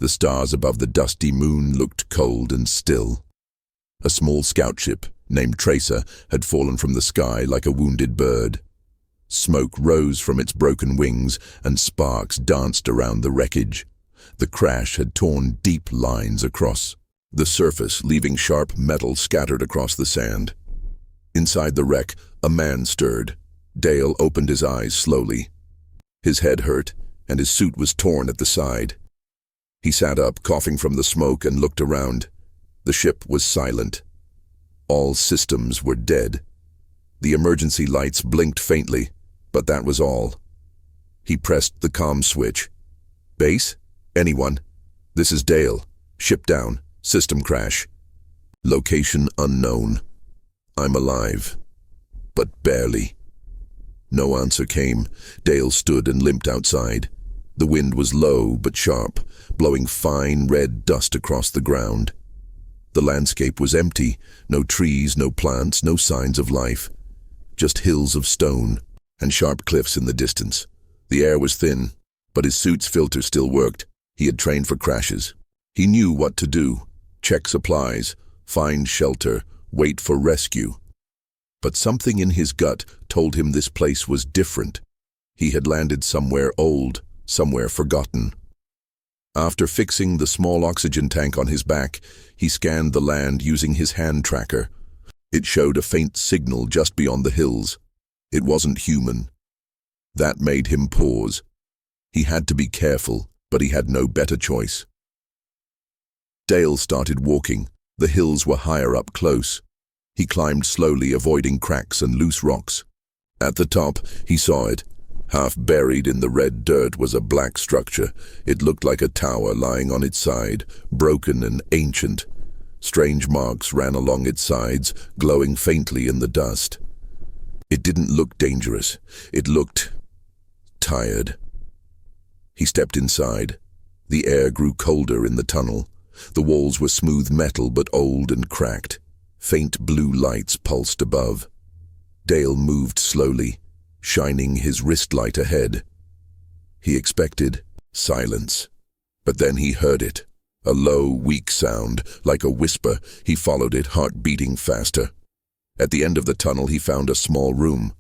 The stars above the dusty moon looked cold and still. A small scout ship, named Tracer, had fallen from the sky like a wounded bird. Smoke rose from its broken wings, and sparks danced around the wreckage. The crash had torn deep lines across the surface, leaving sharp metal scattered across the sand. Inside the wreck, a man stirred. Dale opened his eyes slowly. His head hurt, and his suit was torn at the side. He sat up, coughing from the smoke, and looked around. The ship was silent. All systems were dead. The emergency lights blinked faintly, but that was all. He pressed the comm switch. "Base? Anyone? This is Dale. Ship down. System crash. Location unknown. I'm alive. But barely." No answer came. Dale stood and limped outside. The wind was low but sharp, blowing fine red dust across the ground. The landscape was empty. No trees, no plants, no signs of life. Just hills of stone and sharp cliffs in the distance. The air was thin, but his suit's filter still worked. He had trained for crashes. He knew what to do. Check supplies, find shelter, wait for rescue. But something in his gut told him this place was different. He had landed somewhere old, somewhere forgotten. After fixing the small oxygen tank on his back, he scanned the land using his hand tracker. It showed a faint signal just beyond the hills. It wasn't human. That made him pause. He had to be careful, but he had no better choice. Dale started walking. The hills were higher up close. He climbed slowly, avoiding cracks and loose rocks. At the top, he saw it. Half buried in the red dirt was a black structure. It looked like a tower lying on its side, broken and ancient. Strange marks ran along its sides, glowing faintly in the dust. It didn't look dangerous. It looked tired. He stepped inside. The air grew colder in the tunnel. The walls were smooth metal but old and cracked. Faint blue lights pulsed above. Dale moved slowly, shining his wrist light ahead. He expected silence, but then he heard it. A low, weak sound, like a whisper. He followed it, heart beating faster. At the end of the tunnel, he found a small room.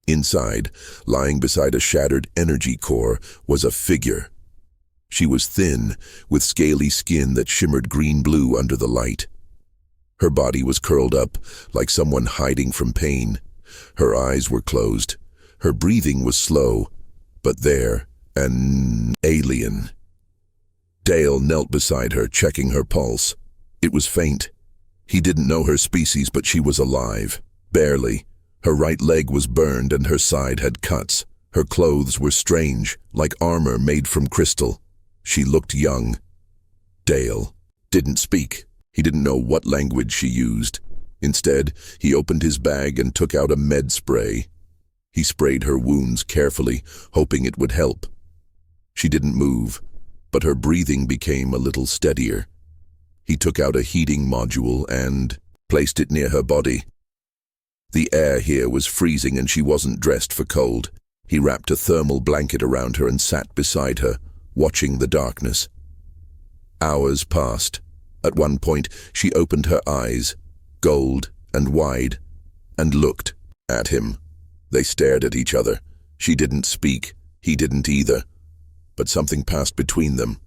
Inside, lying beside a shattered energy core, was a figure. She was thin, with scaly skin that shimmered green-blue under the light. Her body was curled up, like someone hiding from pain. Her eyes were closed. Her breathing was slow, but there, an alien. Dale knelt beside her, checking her pulse. It was faint. He didn't know her species, but she was alive. Barely. Her right leg was burned and her side had cuts. Her clothes were strange, like armor made from crystal. She looked young. Dale didn't speak. He didn't know what language she used. Instead, he opened his bag and took out a med spray. He sprayed her wounds carefully, hoping it would help. She didn't move, but her breathing became a little steadier. He took out a heating module and placed it near her body. The air here was freezing and she wasn't dressed for cold. He wrapped a thermal blanket around her and sat beside her, watching the darkness. Hours passed. At one point, she opened her eyes, gold and wide, and looked at him. They stared at each other. She didn't speak. He didn't either. But something passed between them.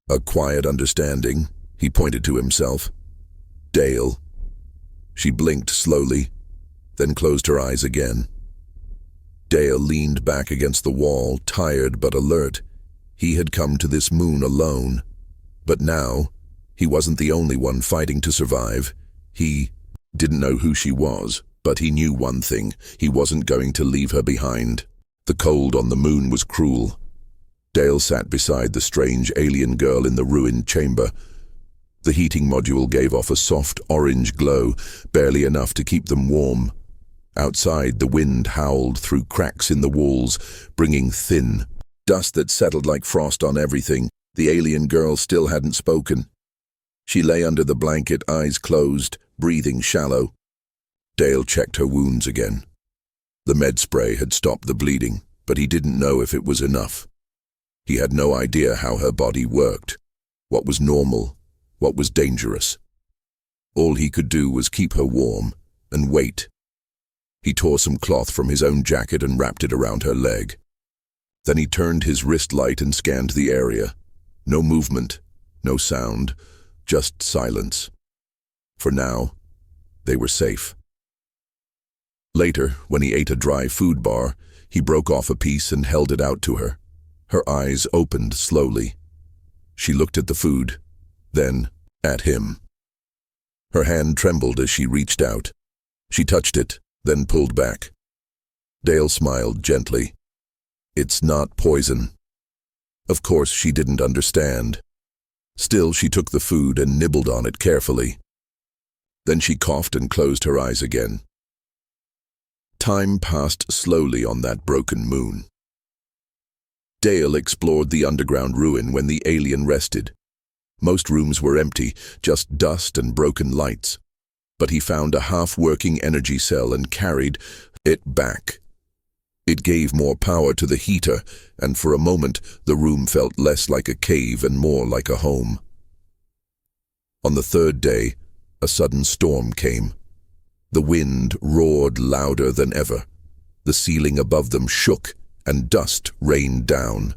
A quiet understanding. He pointed to himself. Dale. She blinked slowly, then closed her eyes again. Dale leaned back against the wall, tired but alert. He had come to this moon alone. But now, he wasn't the only one fighting to survive. He didn't know who she was, but he knew one thing. He wasn't going to leave her behind. The cold on the moon was cruel. Dale sat beside the strange alien girl in the ruined chamber. The heating module gave off a soft orange glow, barely enough to keep them warm. Outside, the wind howled through cracks in the walls, bringing thin dust that settled like frost on everything. The alien girl still hadn't spoken. She lay under the blanket, eyes closed, breathing shallow. Dale checked her wounds again. The med spray had stopped the bleeding, but he didn't know if it was enough. He had no idea how her body worked. What was normal? What was dangerous? All he could do was keep her warm and wait. He tore some cloth from his own jacket and wrapped it around her leg. Then he turned his wrist light and scanned the area. No movement, no sound, just silence. For now, they were safe. Later, when he ate a dry food bar, he broke off a piece and held it out to her. Her eyes opened slowly. She looked at the food, then at him. Her hand trembled as she reached out. She touched it, then pulled back. Dale smiled gently. It's not poison. Of course, she didn't understand. Still, she took the food and nibbled on it carefully. Then she coughed and closed her eyes again. Time passed slowly on that broken moon. Dale explored the underground ruin when the alien rested. Most rooms were empty, just dust and broken lights. But he found a half-working energy cell and carried it back. It gave more power to the heater, and for a moment the room felt less like a cave and more like a home. On the third day, a sudden storm came. The wind roared louder than ever. The ceiling above them shook, and dust rained down.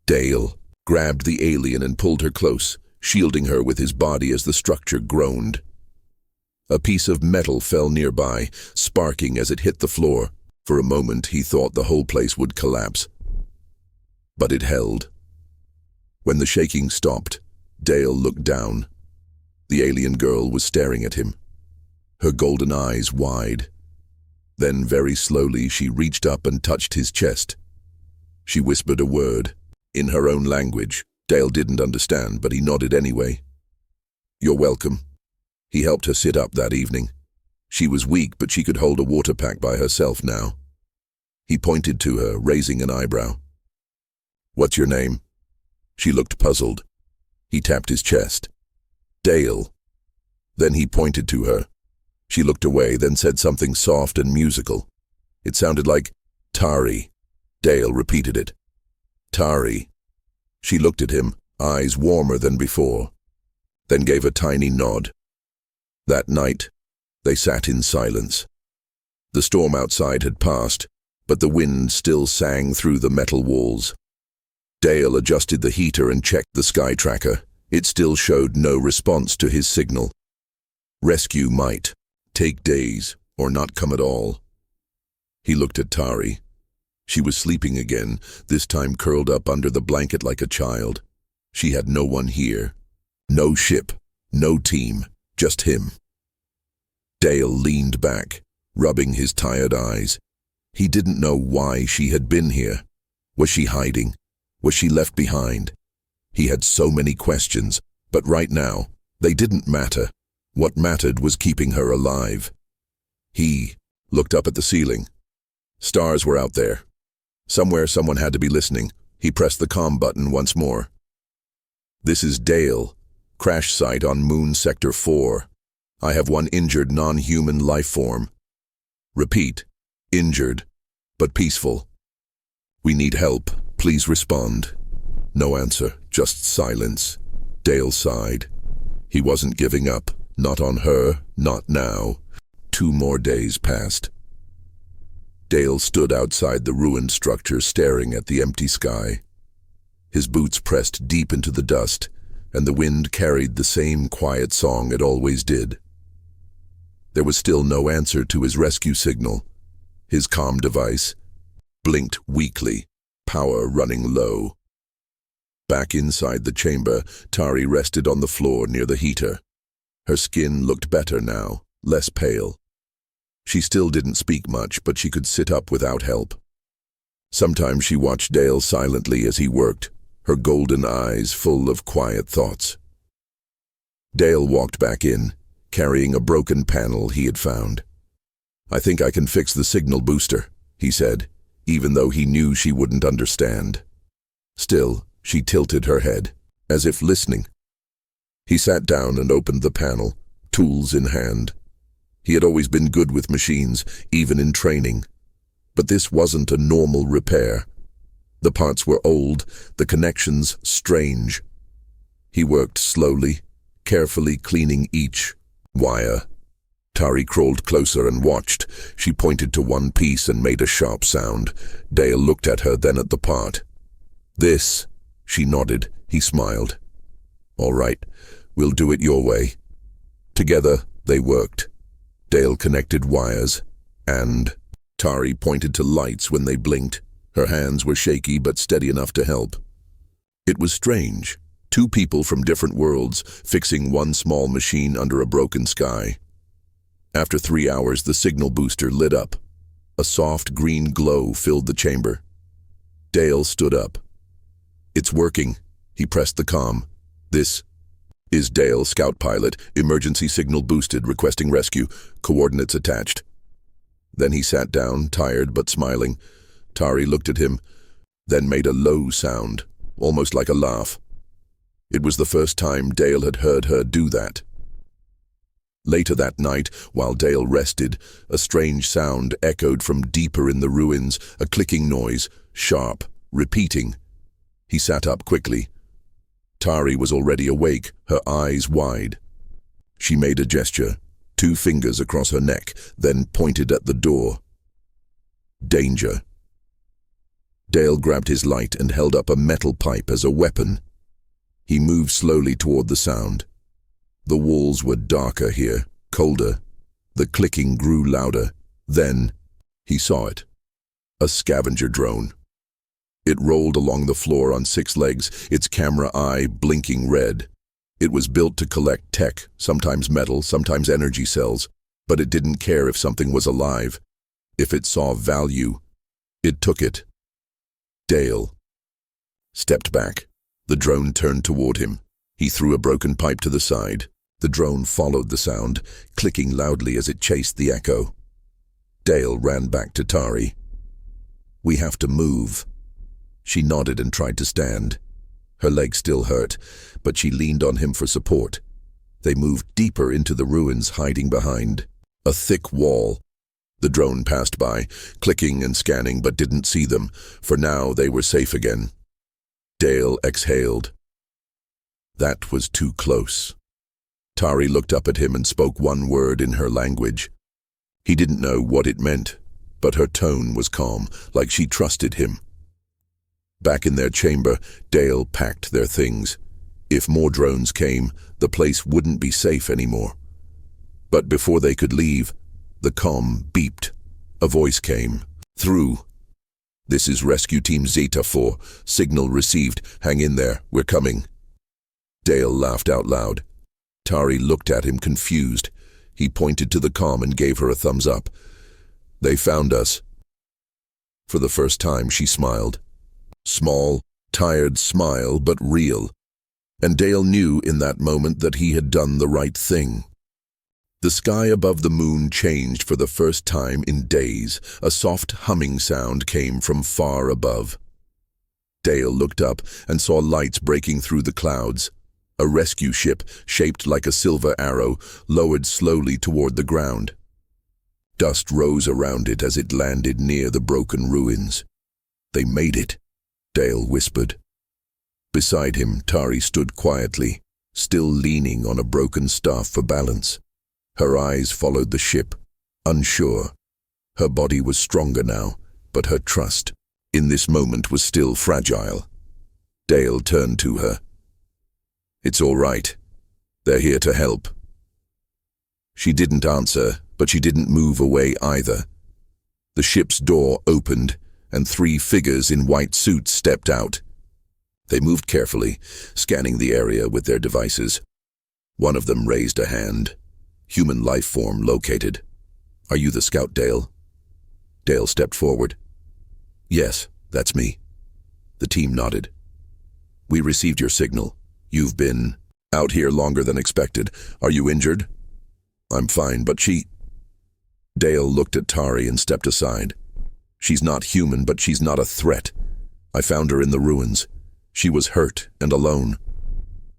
Dale grabbed the alien and pulled her close, shielding her with his body as the structure groaned. A piece of metal fell nearby, sparking as it hit the floor. For a moment, he thought the whole place would collapse. But it held. When the shaking stopped, Dale looked down. The alien girl was staring at him, her golden eyes wide. Then, very slowly, she reached up and touched his chest. She whispered a word, in her own language. Dale didn't understand, but he nodded anyway. "You're welcome." He helped her sit up that evening. She was weak, but she could hold a water pack by herself now. He pointed to her, raising an eyebrow. "What's your name?" She looked puzzled. He tapped his chest. "Dale." Then he pointed to her. She looked away, then said something soft and musical. It sounded like Tari. Dale repeated it. Tari. She looked at him, eyes warmer than before, then gave a tiny nod. That night, they sat in silence. The storm outside had passed, but the wind still sang through the metal walls. Dale adjusted the heater and checked the sky tracker. It still showed no response to his signal. Rescue might take days or not come at all. He looked at Tari. She was sleeping again, this time curled up under the blanket like a child. She had no one here. No ship, no team, just him. Dale leaned back, rubbing his tired eyes. He didn't know why she had been here. Was she hiding? Was she left behind? He had so many questions, but right now, they didn't matter. What mattered was keeping her alive. He looked up at the ceiling. Stars were out there. Somewhere someone had to be listening. He pressed the comm button once more. "This is Dale. Crash site on Moon Sector 4. I have one injured non-human life form. Repeat, injured, but peaceful. We need help. Please respond." No answer, just silence. Dale sighed. He wasn't giving up. Not on her, not now. 2 more days passed. Dale stood outside the ruined structure, staring at the empty sky. His boots pressed deep into the dust, and the wind carried the same quiet song it always did. There was still no answer to his rescue signal. His comm device blinked weakly, power running low. Back inside the chamber, Tari rested on the floor near the heater. Her skin looked better now, less pale. She still didn't speak much, but she could sit up without help. Sometimes she watched Dale silently as he worked, her golden eyes full of quiet thoughts. Dale walked back in, carrying a broken panel he had found. "I think I can fix the signal booster," he said, even though he knew she wouldn't understand. Still, she tilted her head, as if listening. He sat down and opened the panel, tools in hand. He had always been good with machines, even in training. But this wasn't a normal repair. The parts were old, the connections strange. He worked slowly, carefully cleaning each wire. Tari crawled closer and watched. She pointed to one piece and made a sharp sound. Dale looked at her, then at the part. "This," she nodded. He smiled. "All right, we'll do it your way." Together, they worked. Dale connected wires, and Tari pointed to lights when they blinked. Her hands were shaky but steady enough to help. It was strange. Two people from different worlds fixing one small machine under a broken sky. After 3 hours, the signal booster lit up. A soft green glow filled the chamber. Dale stood up. "It's working." He pressed the comm. "This is Dale, scout pilot, emergency signal boosted, requesting rescue, coordinates attached." Then he sat down, tired but smiling. Tari looked at him, then made a low sound, almost like a laugh. It was the first time Dale had heard her do that. Later that night, while Dale rested, a strange sound echoed from deeper in the ruins, a clicking noise, sharp, repeating. He sat up quickly. Tari was already awake, her eyes wide. She made a gesture, 2 fingers across her neck, then pointed at the door. Danger. Dale grabbed his light and held up a metal pipe as a weapon. He moved slowly toward the sound. The walls were darker here, colder. The clicking grew louder. Then, he saw it. A scavenger drone. It rolled along the floor on 6 legs, its camera eye blinking red. It was built to collect tech, sometimes metal, sometimes energy cells, but it didn't care if something was alive. If it saw value, it took it. Dale stepped back. The drone turned toward him. He threw a broken pipe to the side. The drone followed the sound, clicking loudly as it chased the echo. Dale ran back to Tari. "We have to move." She nodded and tried to stand. Her leg still hurt, but she leaned on him for support. They moved deeper into the ruins, hiding behind a thick wall. The drone passed by, clicking and scanning, but didn't see them. For now, they were safe again. Dale exhaled. That was too close. Tari looked up at him and spoke one word in her language. He didn't know what it meant, but her tone was calm, like she trusted him. Back in their chamber, Dale packed their things. If more drones came, the place wouldn't be safe anymore. But before they could leave, the comm beeped. A voice came through. "This is Rescue Team Zeta 4. Signal received. Hang in there. We're coming." Dale laughed out loud. Tari looked at him confused. He pointed to the comm and gave her a thumbs up. "They found us." For the first time, she smiled. Small, tired smile, but real. And Dale knew in that moment that he had done the right thing. The sky above the moon changed for the first time in days. A soft humming sound came from far above. Dale looked up and saw lights breaking through the clouds. A rescue ship, shaped like a silver arrow, lowered slowly toward the ground. Dust rose around it as it landed near the broken ruins. "They made it," Dale whispered. Beside him, Tari stood quietly, still leaning on a broken staff for balance. Her eyes followed the ship, unsure. Her body was stronger now, but her trust, in this moment, was still fragile. Dale turned to her. "It's all right. They're here to help." She didn't answer, but she didn't move away either. The ship's door opened, and 3 figures in white suits stepped out. They moved carefully, scanning the area with their devices. One of them raised a hand. Human life form located. "Are you the scout, Dale?" Dale stepped forward. "Yes, that's me." The team nodded. "We received your signal. You've been out here longer than expected. Are you injured?" "I'm fine, but she..." Dale looked at Tari and stepped aside. "She's not human, but she's not a threat. I found her in the ruins. She was hurt and alone."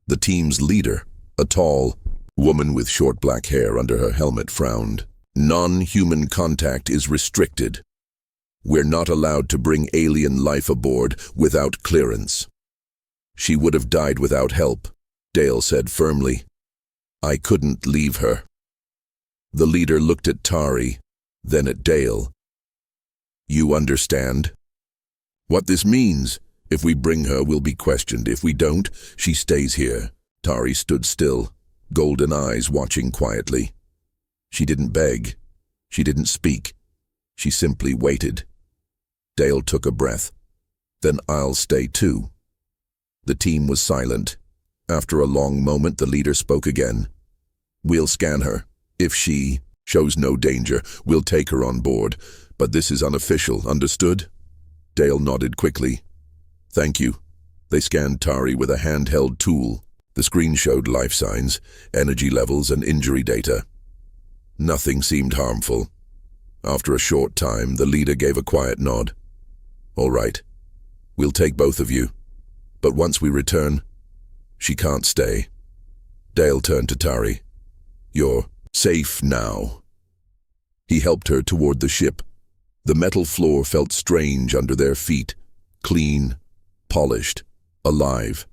The team's leader, a tall woman with short black hair under her helmet, frowned. "Non-human contact is restricted. We're not allowed to bring alien life aboard without clearance. She would have died without help. Dale said firmly. I couldn't leave her. The leader looked at Tari, then at Dale. You understand? What this means? If we bring her, we'll be questioned. If we don't, she stays here. Tari stood still, golden eyes watching quietly. She didn't beg. She didn't speak. She simply waited. Dale took a breath. Then I'll stay too. The team was silent. After a long moment, the leader spoke again. We'll scan her. If she shows no danger, we'll take her on board. But this is unofficial, understood? Dale nodded quickly. Thank you. They scanned Tari with a handheld tool. The screen showed life signs, energy levels, and injury data. Nothing seemed harmful. After a short time, the leader gave a quiet nod. All right. We'll take both of you. But once we return, she can't stay. Dale turned to Tari. You're safe now. He helped her toward the ship. The metal floor felt strange under their feet, clean, polished, alive.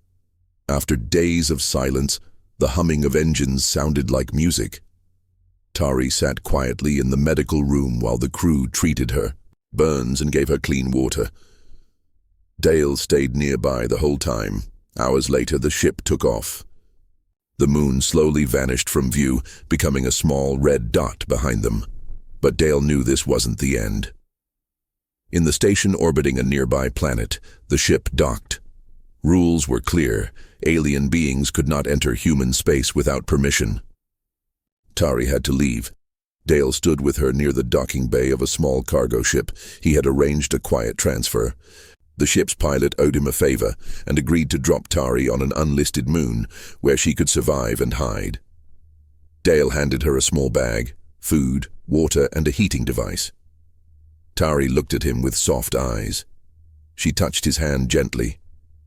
After days of silence, the humming of engines sounded like music. Tari sat quietly in the medical room while the crew treated her, burns, and gave her clean water. Dale stayed nearby the whole time. Hours later, the ship took off. The moon slowly vanished from view, becoming a small red dot behind them. But Dale knew this wasn't the end. In the station orbiting a nearby planet, the ship docked. Rules were clear. Alien beings could not enter human space without permission. Tari had to leave. Dale stood with her near the docking bay of a small cargo ship. He had arranged a quiet transfer. The ship's pilot owed him a favor and agreed to drop Tari on an unlisted moon where she could survive and hide. Dale handed her a small bag, food, water, and a heating device. Tari looked at him with soft eyes. She touched his hand gently.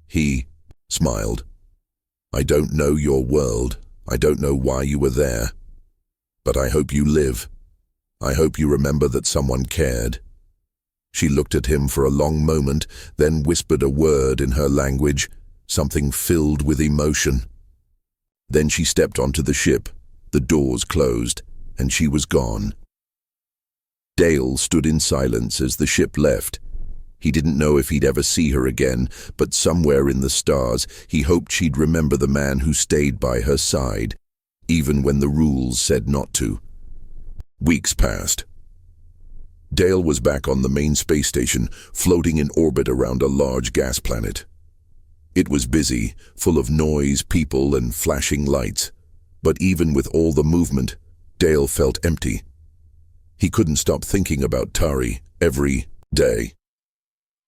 He smiled. I don't know your world. I don't know why you were there. But I hope you live. I hope you remember that someone cared. She looked at him for a long moment, then whispered a word in her language, something filled with emotion. Then she stepped onto the ship. The doors closed, and she was gone. Dale stood in silence as the ship left. He didn't know if he'd ever see her again, but somewhere in the stars, he hoped she'd remember the man who stayed by her side, even when the rules said not to. Weeks passed. Dale was back on the main space station, floating in orbit around a large gas planet. It was busy, full of noise, people, and flashing lights. But even with all the movement, Dale felt empty. He couldn't stop thinking about Tari every day.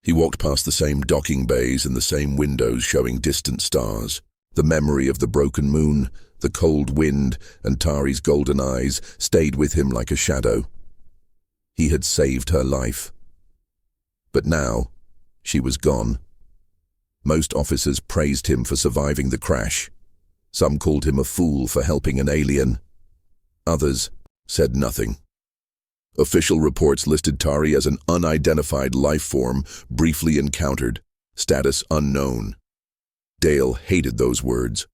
He walked past the same docking bays and the same windows showing distant stars. The memory of the broken moon, the cold wind, and Tari's golden eyes stayed with him like a shadow. He had saved her life. But now, she was gone. Most officers praised him for surviving the crash. Some called him a fool for helping an alien. Others said nothing. Official reports listed Tari as an unidentified life form briefly encountered, status unknown. Dale hated those words.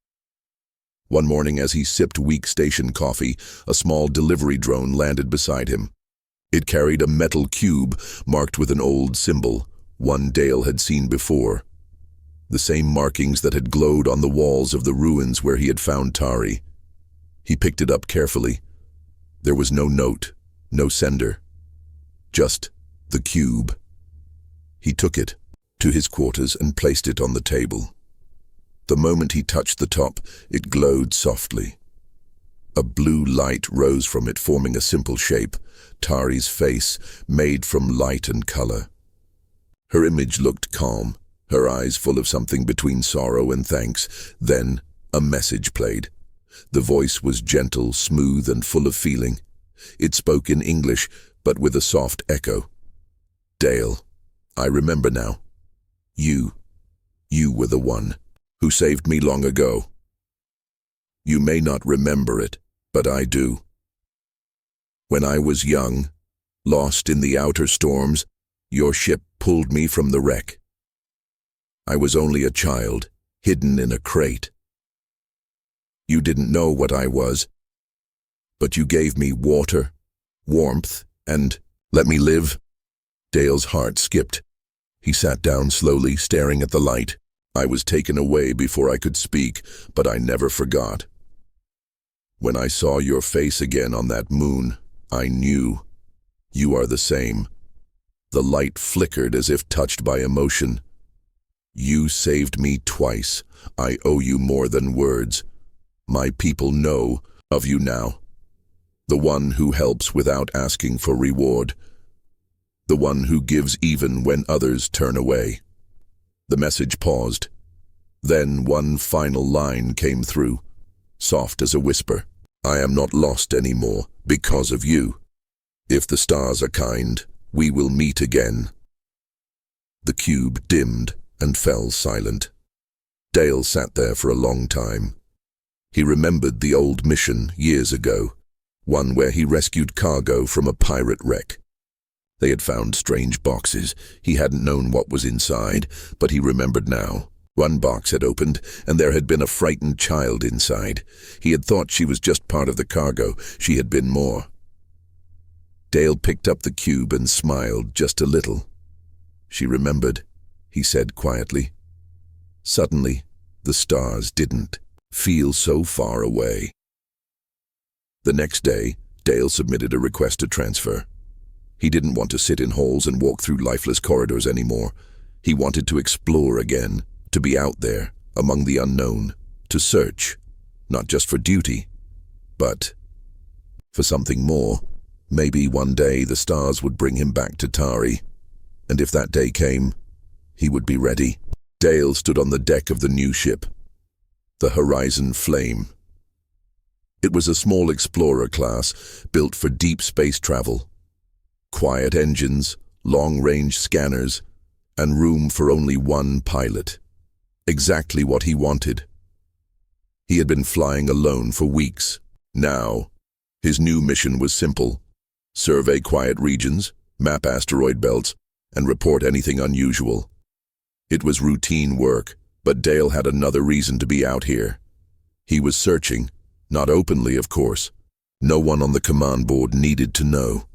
One morning as he sipped weak station coffee, a small delivery drone landed beside him. It carried a metal cube marked with an old symbol, one Dale had seen before. The same markings that had glowed on the walls of the ruins where he had found Tari. He picked it up carefully. There was no note, no sender. Just the cube. He took it to his quarters and placed it on the table. The moment he touched the top, it glowed softly. A blue light rose from it, forming a simple shape, Tari's face, made from light and color. Her image looked calm, her eyes full of something between sorrow and thanks. Then a message played. The voice was gentle, smooth, and full of feeling. It spoke in English, but with a soft echo. Dale, I remember now. You were the one who saved me long ago. You may not remember it, but I do. When I was young, lost in the outer storms, your ship pulled me from the wreck. I was only a child, hidden in a crate. You didn't know what I was, but you gave me water, warmth, and let me live." Dale's heart skipped. He sat down slowly, staring at the light. "I was taken away before I could speak, but I never forgot. When I saw your face again on that moon, I knew. You are the same." The light flickered as if touched by emotion. "You saved me twice. I owe you more than words. My people know of you now. The one who helps without asking for reward. The one who gives even when others turn away." The message paused. Then one final line came through, soft as a whisper. "I am not lost anymore because of you. If the stars are kind, we will meet again." The cube dimmed and fell silent. Dale sat there for a long time. He remembered the old mission years ago, one where he rescued cargo from a pirate wreck. They had found strange boxes. He hadn't known what was inside, but he remembered now. One box had opened, and there had been a frightened child inside. He had thought she was just part of the cargo. She had been more. Dale picked up the cube and smiled just a little. "She remembered," he said quietly. Suddenly, the stars didn't feel so far away. The next day, Dale submitted a request to transfer. He didn't want to sit in halls and walk through lifeless corridors anymore. He wanted to explore again, to be out there, among the unknown, to search, not just for duty, but for something more. Maybe one day the stars would bring him back to Tari, and if that day came, he would be ready. Dale stood on the deck of the new ship, the Horizon Flame. It was a small explorer class, built for deep space travel. Quiet engines, long-range scanners, and room for only one pilot. Exactly what he wanted. He had been flying alone for weeks. Now, his new mission was simple: survey quiet regions, map asteroid belts, and report anything unusual. It was routine work, but Dale had another reason to be out here. He was searching, not openly, of course. No one on the command board needed to know.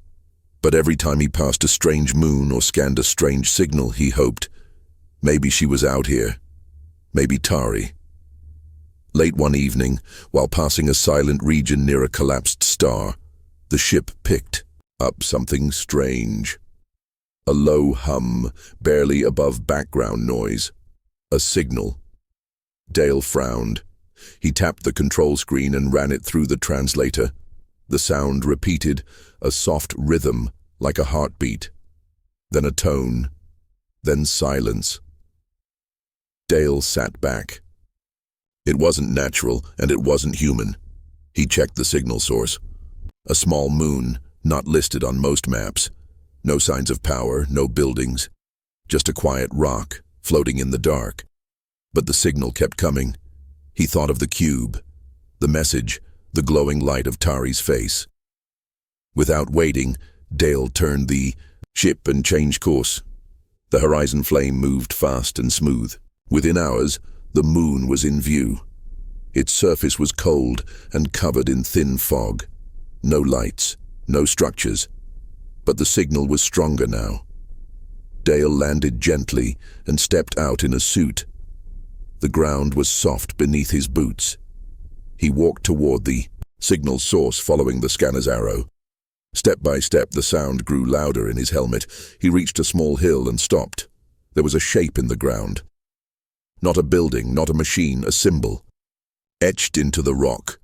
But every time he passed a strange moon or scanned a strange signal, he hoped, maybe she was out here. Maybe Tari. Late one evening, while passing a silent region near a collapsed star, the ship picked up something strange. A low hum, barely above background noise. A signal. Dale frowned. He tapped the control screen and ran it through the translator. The sound repeated, a soft rhythm, like a heartbeat. Then a tone. Then silence. Dale sat back. It wasn't natural, and it wasn't human. He checked the signal source. A small moon, not listed on most maps. No signs of power, no buildings. Just a quiet rock, floating in the dark. But the signal kept coming. He thought of the cube, the message, the glowing light of Tari's face. Without waiting, Dale turned the ship and changed course. The Horizon Flame moved fast and smooth. Within hours, the moon was in view. Its surface was cold and covered in thin fog. No lights, no structures. But the signal was stronger now. Dale landed gently and stepped out in a suit. The ground was soft beneath his boots. He walked toward the signal source, following the scanner's arrow. Step by step, the sound grew louder in his helmet. He reached a small hill and stopped. There was a shape in the ground. Not a building, not a machine, a symbol. Etched into the rock.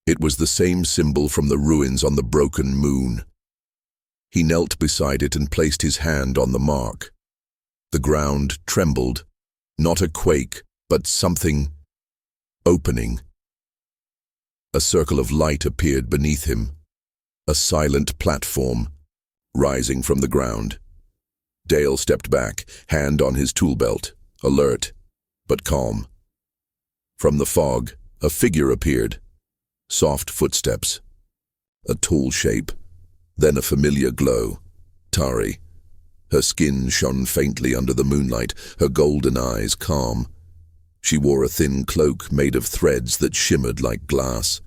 It was the same symbol from the ruins on the broken moon. He knelt beside it and placed his hand on the mark. The ground trembled. Not a quake, but something opening. A circle of light appeared beneath him. A silent platform, rising from the ground. Dale stepped back, hand on his tool belt, alert, but calm. From the fog, a figure appeared. Soft footsteps. A tall shape. Then a familiar glow. Tari. Her skin shone faintly under the moonlight, her golden eyes calm. She wore a thin cloak made of threads that shimmered like glass.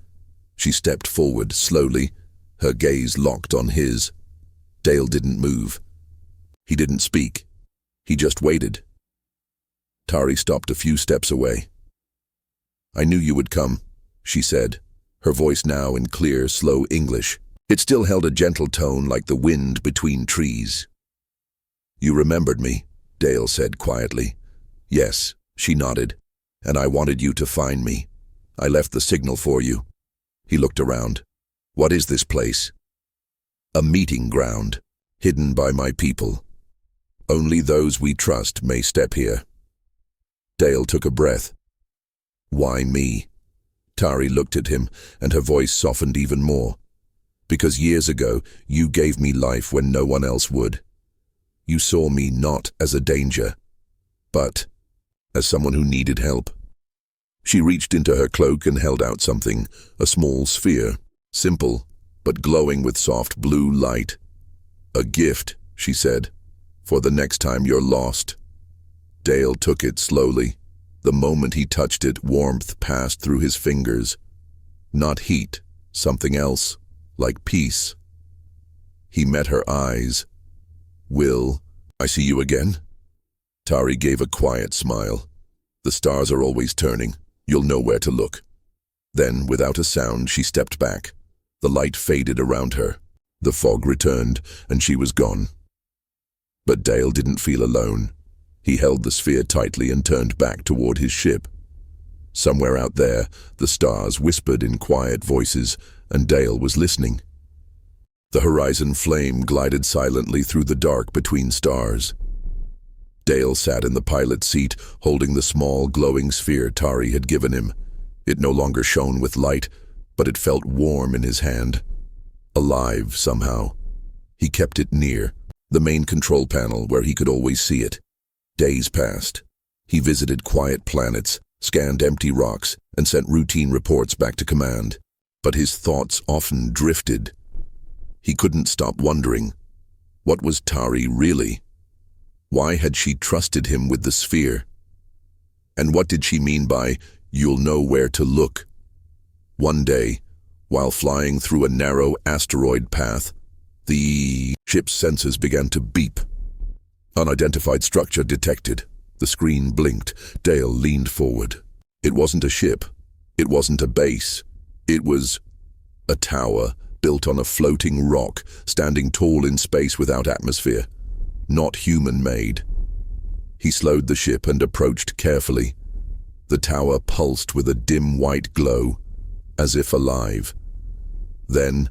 She stepped forward slowly, her gaze locked on his. Dale didn't move. He didn't speak. He just waited. Tari stopped a few steps away. "I knew you would come," she said, her voice now in clear, slow English. It still held a gentle tone like the wind between trees. "You remembered me," Dale said quietly. "Yes," she nodded, "and I wanted you to find me. I left the signal for you." He looked around. "What is this place?" "A meeting ground, hidden by my people. Only those we trust may step here." Dale took a breath. "Why me?" Tari looked at him, and her voice softened even more. "Because years ago, you gave me life when no one else would. You saw me not as a danger, but as someone who needed help." She reached into her cloak and held out something, a small sphere, simple, but glowing with soft blue light. "A gift," she said, "for the next time you're lost." Dale took it slowly. The moment he touched it, warmth passed through his fingers. Not heat, something else, like peace. He met her eyes. "Will I see you again?" Tari gave a quiet smile. "The stars are always turning. You'll know where to look." Then, without a sound, she stepped back. The light faded around her. The fog returned, and she was gone. But Dale didn't feel alone. He held the sphere tightly and turned back toward his ship. Somewhere out there, the stars whispered in quiet voices, and Dale was listening. The horizon flame glided silently through the dark between stars. Dale sat in the pilot's seat, holding the small, glowing sphere Tari had given him. It no longer shone with light, but it felt warm in his hand. Alive, somehow. He kept it near, the main control panel where he could always see it. Days passed. He visited quiet planets, scanned empty rocks, and sent routine reports back to command. But his thoughts often drifted. He couldn't stop wondering. What was Tari really? Why had she trusted him with the sphere? And what did she mean by, "You'll know where to look"? One day, while flying through a narrow asteroid path, the ship's sensors began to beep. Unidentified structure detected. The screen blinked. Dale leaned forward. It wasn't a ship. It wasn't a base. It was a tower built on a floating rock, standing tall in space without atmosphere. Not human-made. He slowed the ship and approached carefully. The tower pulsed with a dim white glow, as if alive. Then,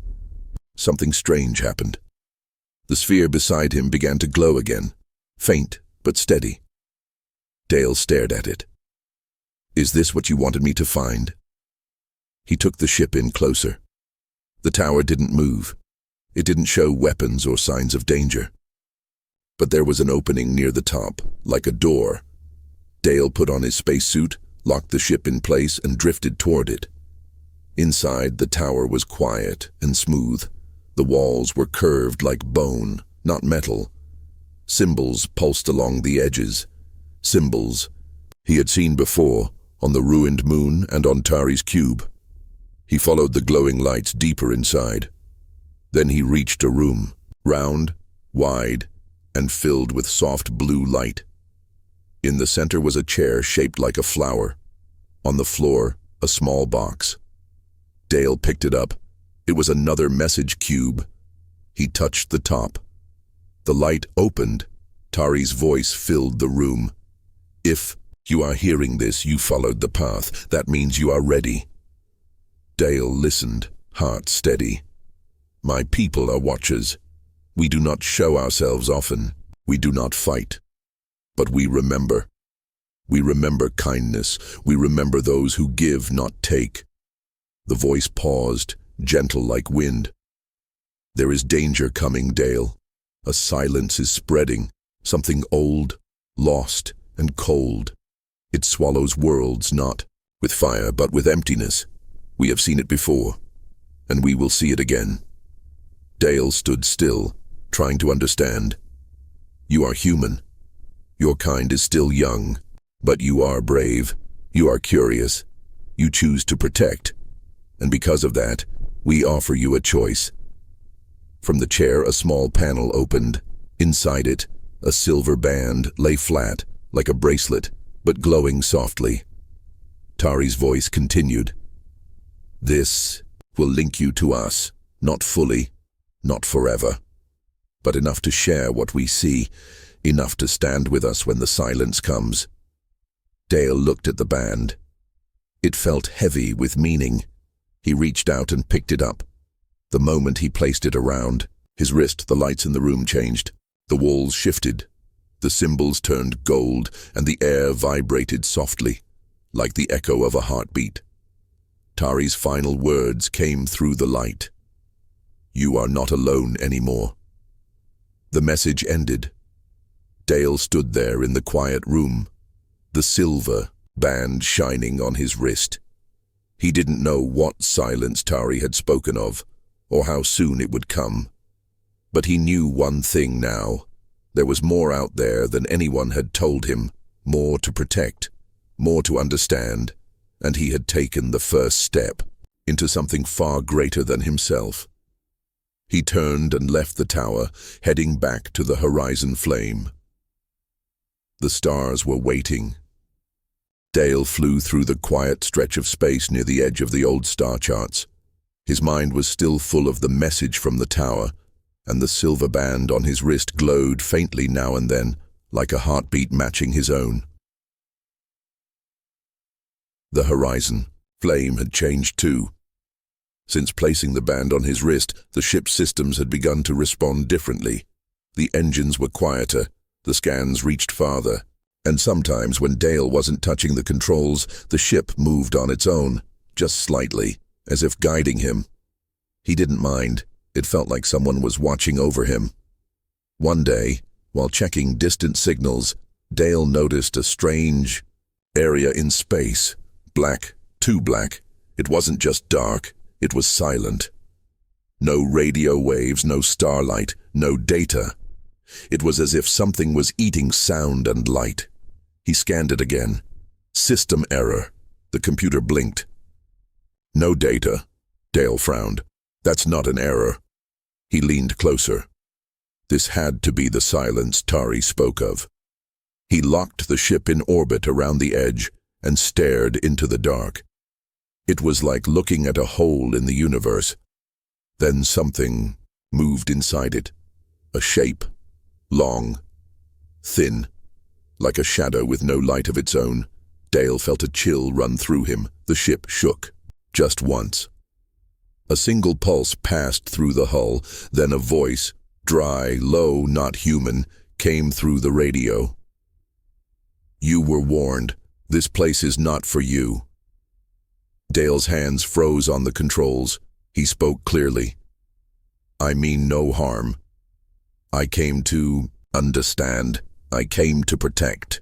something strange happened. The sphere beside him began to glow again, faint but steady. Dale stared at it. "Is this what you wanted me to find?" He took the ship in closer. The tower didn't move. It didn't show weapons or signs of danger. But there was an opening near the top, like a door. Dale put on his spacesuit, locked the ship in place, and drifted toward it. Inside, the tower was quiet and smooth. The walls were curved like bone, not metal. Symbols pulsed along the edges. Symbols he had seen before, on the ruined moon and on Tari's cube. He followed the glowing lights deeper inside. Then he reached a room, round, wide, and filled with soft blue light. In the center was a chair shaped like a flower. On the floor, a small box. Dale picked it up. It was another message cube. He touched the top. The light opened. Tari's voice filled the room. "If you are hearing this, you followed the path. That means you are ready." Dale listened, heart steady. "My people are watchers. We do not show ourselves often. We do not fight. But we remember. We remember kindness. We remember those who give, not take." The voice paused, gentle like wind. "There is danger coming, Dale. A silence is spreading, something old, lost, and cold. It swallows worlds, not with fire, but with emptiness. We have seen it before, and we will see it again." Dale stood still, trying to understand. "You are human. Your kind is still young, but you are brave. You are curious. You choose to protect. And because of that, we offer you a choice. From the chair, a small panel opened. Inside it, a silver band lay flat, like a bracelet, but glowing softly. Tari's voice continued. This will link you to us, not fully, not forever, but enough to share what we see, enough to stand with us when the silence comes. Dale looked at the band. It felt heavy with meaning. He reached out and picked it up. The moment he placed it around his wrist, the lights in the room changed. The walls shifted. The symbols turned gold, and the air vibrated softly, like the echo of a heartbeat. Tari's final words came through the light. You are not alone anymore. The message ended. Dale stood there in the quiet room, the silver band shining on his wrist. He didn't know what silence Tari had spoken of, or how soon it would come. But he knew one thing now. There was more out there than anyone had told him, more to protect, more to understand, and he had taken the first step into something far greater than himself. He turned and left the tower, heading back to the horizon flame. The stars were waiting. Dale flew through the quiet stretch of space near the edge of the old star charts. His mind was still full of the message from the tower, and the silver band on his wrist glowed faintly now and then, like a heartbeat matching his own. The horizon flame had changed too. Since placing the band on his wrist, the ship's systems had begun to respond differently. The engines were quieter, the scans reached farther, and sometimes when Dale wasn't touching the controls, the ship moved on its own, just slightly, as if guiding him. He didn't mind. It felt like someone was watching over him. One day, while checking distant signals, Dale noticed a strange area in space. Black, too black. It wasn't just dark, it was silent. No radio waves, no starlight, no data. It was as if something was eating sound and light. He scanned it again. System error. The computer blinked. No data. Dale frowned. That's not an error. He leaned closer. This had to be the silence Tari spoke of. He locked the ship in orbit around the edge and stared into the dark. It was like looking at a hole in the universe. Then something moved inside it. A shape. Long. Thin. Like a shadow with no light of its own. Dale felt a chill run through him. The ship shook. Just once. A single pulse passed through the hull, then a voice, dry, low, not human, came through the radio. You were warned. This place is not for you. Dale's hands froze on the controls. He spoke clearly. I mean no harm. I came to understand. I came to protect.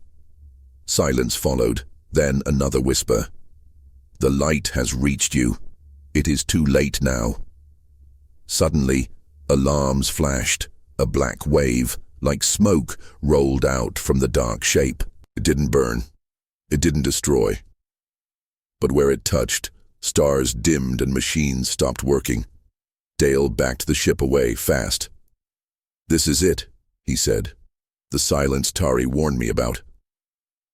Silence followed, then another whisper. The light has reached you. It is too late now. Suddenly, alarms flashed. A black wave, like smoke, rolled out from the dark shape. It didn't burn. It didn't destroy. But where it touched, stars dimmed and machines stopped working. Dale backed the ship away fast. This is it, he said. The silence Tari warned me about.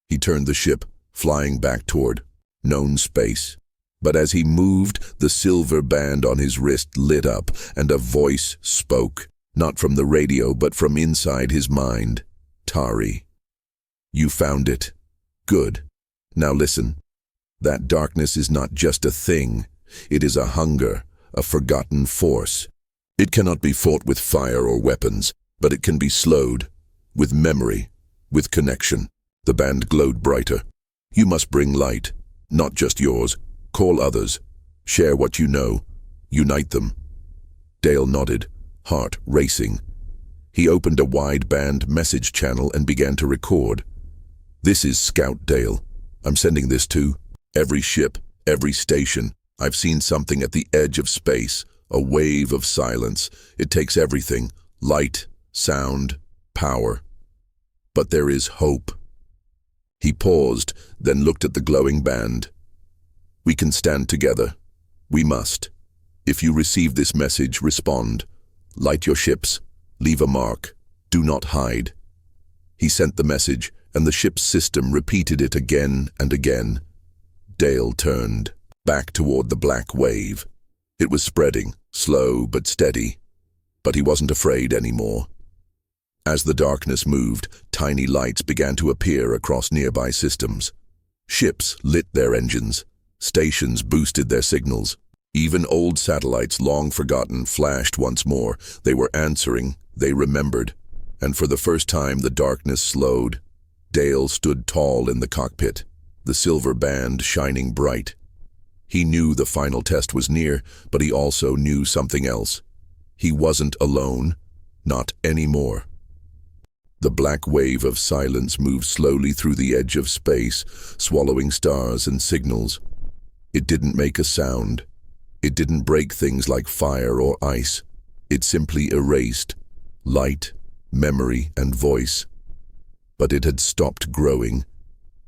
He turned the ship, flying back toward known space. But as he moved, the silver band on his wrist lit up, and a voice spoke, not from the radio, but from inside his mind. Tari, you found it. Good. Now listen. That darkness is not just a thing. It is a hunger, a forgotten force. It cannot be fought with fire or weapons, but it can be slowed, with memory, with connection. The band glowed brighter. You must bring light, not just yours. Call others. Share what you know. Unite them. Dale nodded, heart racing. He opened a wideband message channel and began to record. This is Scout Dale. I'm sending this to every ship, every station. I've seen something at the edge of space, a wave of silence. It takes everything, light, sound, power. But there is hope. He paused, then looked at the glowing band. "We can stand together. We must. If you receive this message, respond. Light your ships. Leave a mark. Do not hide." He sent the message, and the ship's system repeated it again and again. Dale turned, back toward the black wave. It was spreading, slow but steady. But he wasn't afraid anymore. As the darkness moved, tiny lights began to appear across nearby systems. Ships lit their engines. Stations boosted their signals. Even old satellites long forgotten flashed once more. They were answering, they remembered. And for the first time the darkness slowed. Dale stood tall in the cockpit, the silver band shining bright. He knew the final test was near, but he also knew something else. He wasn't alone. Not anymore. The black wave of silence moved slowly through the edge of space, swallowing stars and signals. It didn't make a sound. It didn't break things like fire or ice. It simply erased light, memory, and voice. But it had stopped growing,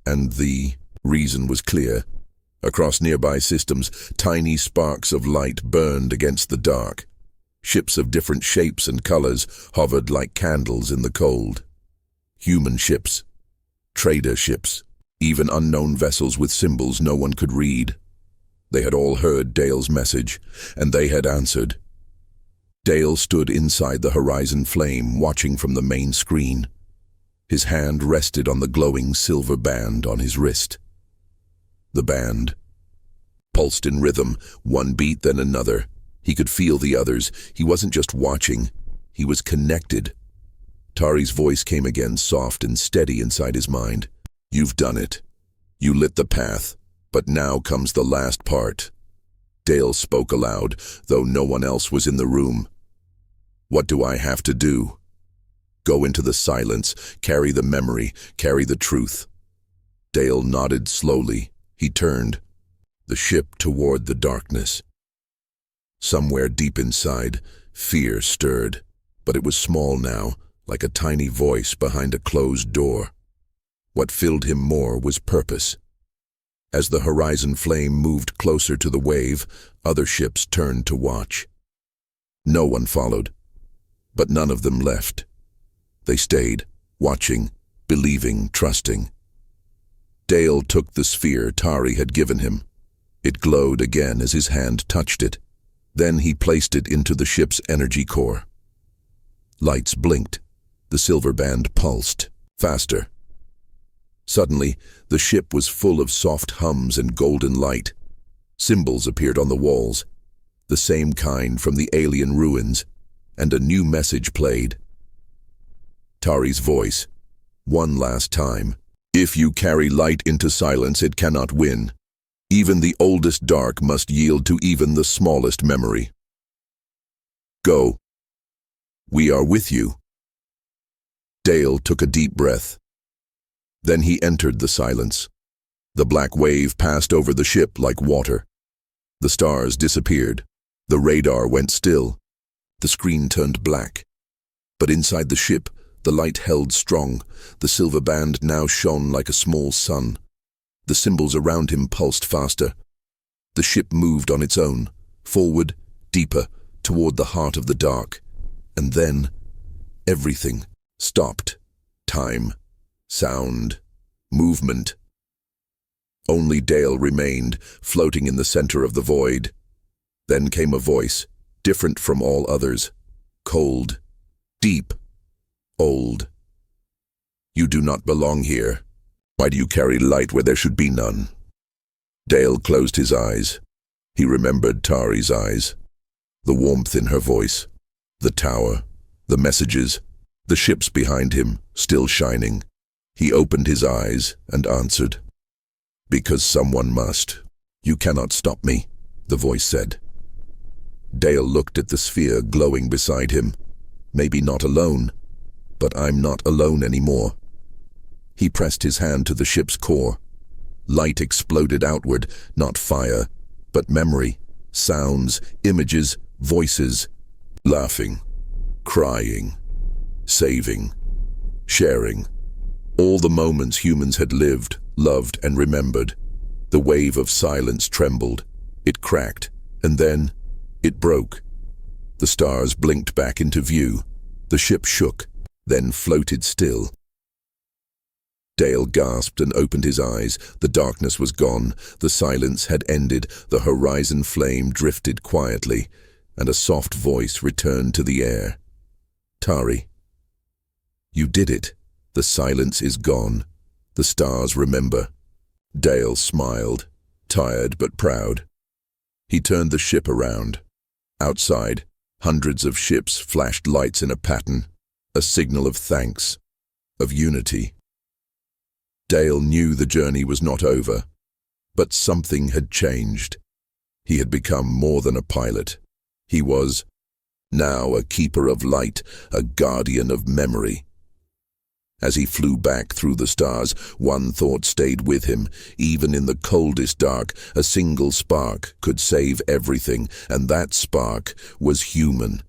and the reason was clear. Across nearby systems, tiny sparks of light burned against the dark. Ships of different shapes and colors hovered like candles in the cold. Human ships, trader ships, even unknown vessels with symbols no one could read. They had all heard Dale's message, and they had answered. Dale stood inside the horizon flame, watching from the main screen. His hand rested on the glowing silver band on his wrist. The band pulsed in rhythm, one beat then another. He could feel the others. He wasn't just watching, he was connected. Tari's voice came again, soft and steady inside his mind. "You've done it. You lit the path, but now comes the last part." Dale spoke aloud, though no one else was in the room. "What do I have to do?" "Go into the silence, carry the memory, carry the truth." Dale nodded slowly. He turned, the ship toward the darkness. Somewhere deep inside, fear stirred, but it was small now, like a tiny voice behind a closed door. What filled him more was purpose. As the horizon flame moved closer to the wave, other ships turned to watch. No one followed, but none of them left. They stayed, watching, believing, trusting. Dale took the sphere Tari had given him. It glowed again as his hand touched it. Then he placed it into the ship's energy core. Lights blinked. The silver band pulsed, faster. Suddenly, the ship was full of soft hums and golden light. Symbols appeared on the walls, the same kind from the alien ruins, and a new message played. Tari's voice, one last time. "If you carry light into silence, it cannot win. Even the oldest dark must yield to even the smallest memory. Go. We are with you." Dale took a deep breath. Then he entered the silence. The black wave passed over the ship like water. The stars disappeared. The radar went still. The screen turned black. But inside the ship, the light held strong. The silver band now shone like a small sun. The symbols around him pulsed faster. The ship moved on its own, forward, deeper, toward the heart of the dark. And then, everything stopped. Time, sound, movement. Only Dale remained, floating in the center of the void. Then came a voice, different from all others. Cold, deep, old. "You do not belong here. Why do you carry light where there should be none?" Dale closed his eyes. He remembered Tari's eyes, the warmth in her voice, the tower, the messages, the ships behind him, still shining. He opened his eyes and answered. "Because someone must. You cannot stop me," the voice said. Dale looked at the sphere glowing beside him. Maybe not alone, but I'm not alone anymore. He pressed his hand to the ship's core. Light exploded outward, not fire, but memory, sounds, images, voices, laughing, crying, saving, sharing. All the moments humans had lived, loved, and remembered. The wave of silence trembled. It cracked, and then it broke. The stars blinked back into view. The ship shook, then floated still. Dale gasped and opened his eyes. The darkness was gone. The silence had ended. The horizon flame drifted quietly, and a soft voice returned to the air. "Tari, you did it. The silence is gone. The stars remember." Dale smiled, tired but proud. He turned the ship around. Outside, hundreds of ships flashed lights in a pattern, a signal of thanks, of unity. Dale knew the journey was not over, but something had changed. He had become more than a pilot. He was now a keeper of light, a guardian of memory. As he flew back through the stars, one thought stayed with him. Even in the coldest dark, a single spark could save everything, and that spark was human.